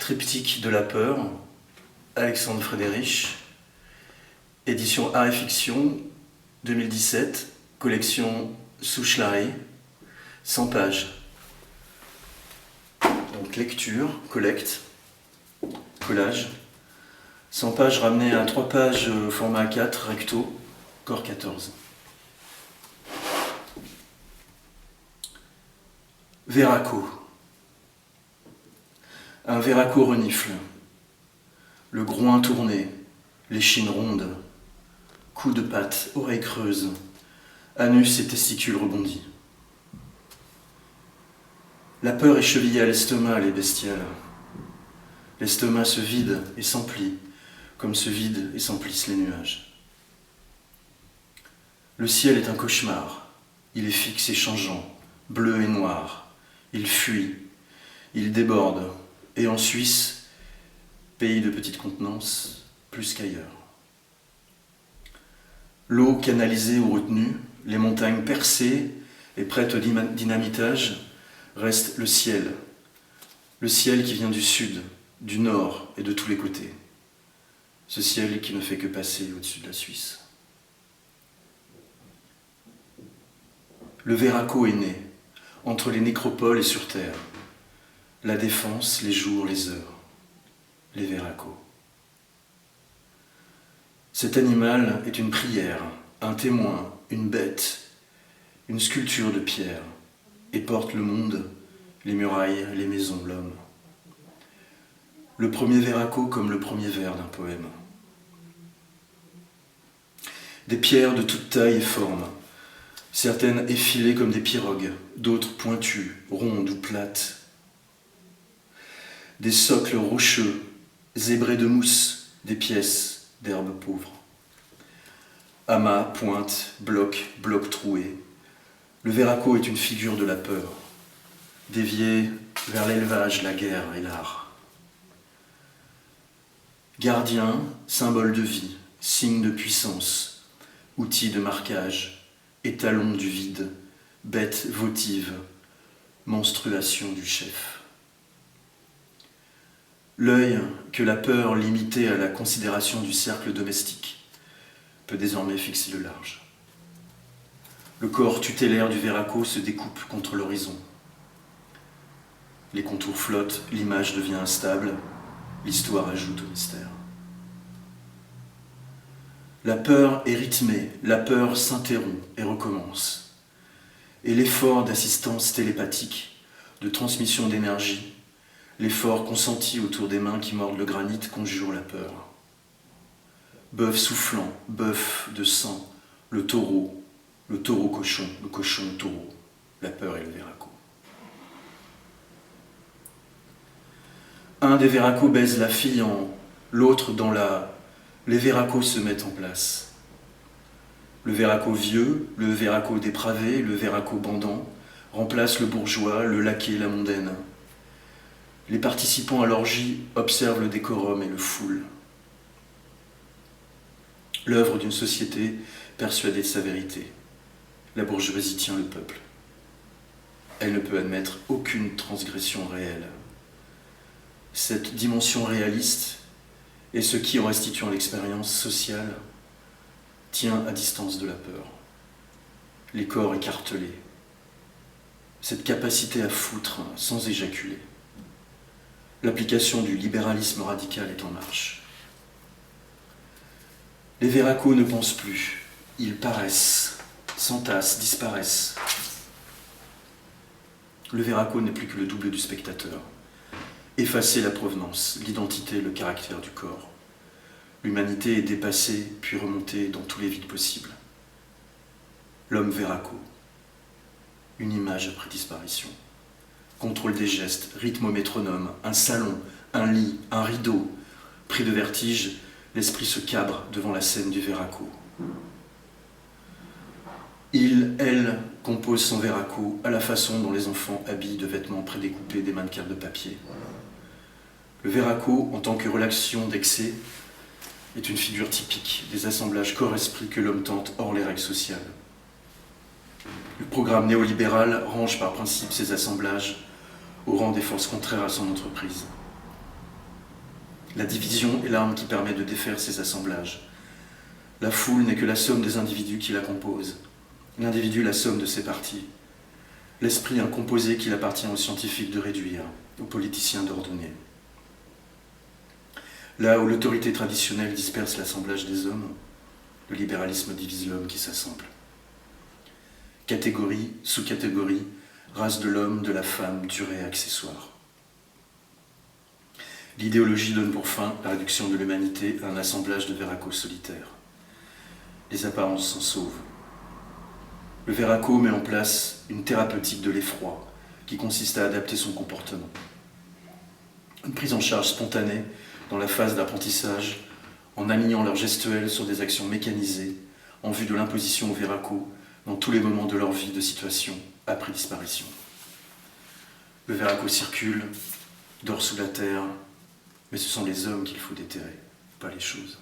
Triptyque de la peur, Alexandre Frédérich, édition Art et Fiction, 2017, collection Souchlari, 100 pages. Donc lecture, collecte, collage. 100 pages ramenées à 3 pages format A4, recto, corps 14. Verraco. Un verraco renifle. Le groin tourné, l'échine ronde, coups de patte, oreilles creuses, anus et testicules rebondis. La peur est chevillée à l'estomac, les bestiales. L'estomac se vide et s'emplit, comme se vident et s'emplissent les nuages. Le ciel est un cauchemar. Il est fixe et changeant, bleu et noir. Il fuit, il déborde. Et en Suisse, pays de petite contenance, plus qu'ailleurs. L'eau canalisée ou retenue, les montagnes percées et prêtes au dynamitage, reste le ciel qui vient du sud, du nord et de tous les côtés. Ce ciel qui ne fait que passer au-dessus de la Suisse. Le Verraco est né, entre les nécropoles et sur terre. La défense, les jours, les heures. Les Verracos. Cet animal est une prière, un témoin, une bête, une sculpture de pierre, et porte le monde, les murailles, les maisons, l'homme. Le premier Verraco comme le premier vers d'un poème. Des pierres de toute taille et forme, certaines effilées comme des pirogues, d'autres pointues, rondes ou plates. Des socles rocheux, zébrés de mousse, des pièces d'herbes pauvres. Amas, pointe, bloc troué. Le Verraco est une figure de la peur, déviée vers l'élevage, la guerre et l'art. Gardien, symbole de vie, signe de puissance, outil de marquage, étalon du vide, bête votive, menstruation du chef. L'œil que la peur limitée à la considération du cercle domestique peut désormais fixer le large. Le corps tutélaire du Verraco se découpe contre l'horizon. Les contours flottent, l'image devient instable, l'histoire ajoute au mystère. La peur est rythmée, la peur s'interrompt et recommence. Et l'effort d'assistance télépathique, de transmission d'énergie, l'effort consenti autour des mains qui mordent le granit conjure la peur. Bœuf soufflant, bœuf de sang, le taureau cochon, le cochon taureau, la peur et le Verraco. Un des Verracos baise la fille en l'autre dans la... Les Verracos se mettent en place. Le Verraco vieux, le Verraco dépravé, le Verraco bandant remplacent le bourgeois, le laquais, la mondaine. Les participants à l'orgie observent le décorum et le foule. L'œuvre d'une société persuadée de sa vérité. La bourgeoisie tient le peuple. Elle ne peut admettre aucune transgression réelle. Cette dimension réaliste est ce qui, en restituant l'expérience sociale, tient à distance de la peur. Les corps écartelés. Cette capacité à foutre sans éjaculer. L'application du libéralisme radical est en marche. Les Verracos ne pensent plus, ils paraissent, s'entassent, disparaissent. Le Verraco n'est plus que le double du spectateur. Effacer la provenance, l'identité, le caractère du corps. L'humanité est dépassée, puis remontée dans tous les vides possibles. L'homme Verraco, une image après disparition. Contrôle des gestes, rythme au métronome, un salon, un lit, un rideau. Pris de vertige, l'esprit se cabre devant la scène du Verraco. Il, elle, compose son Verraco à la façon dont les enfants habillent de vêtements prédécoupés des mannequins de papier. Le Verraco, en tant que relation d'excès, est une figure typique des assemblages corps-esprit que l'homme tente hors les règles sociales. Le programme néolibéral range par principe ces assemblages au rang des forces contraires à son entreprise. La division est l'arme qui permet de défaire ces assemblages. La foule n'est que la somme des individus qui la composent. L'individu la somme de ses parties. L'esprit un composé qu'il appartient aux scientifiques de réduire, aux politiciens d'ordonner. Là où l'autorité traditionnelle disperse l'assemblage des hommes, le libéralisme divise l'homme qui s'assemble. Catégorie, sous-catégorie, race de l'homme, de la femme, durée, accessoire. L'idéologie donne pour fin la réduction de l'humanité à un assemblage de verracos solitaires. Les apparences s'en sauvent. Le verraco met en place une thérapeutique de l'effroi qui consiste à adapter son comportement. Une prise en charge spontanée dans la phase d'apprentissage en alignant leur gestuelle sur des actions mécanisées en vue de l'imposition aux verracos dans tous les moments de leur vie de situation après disparition. Le verraco circule, dort sous la terre, mais ce sont les hommes qu'il faut déterrer, pas les choses.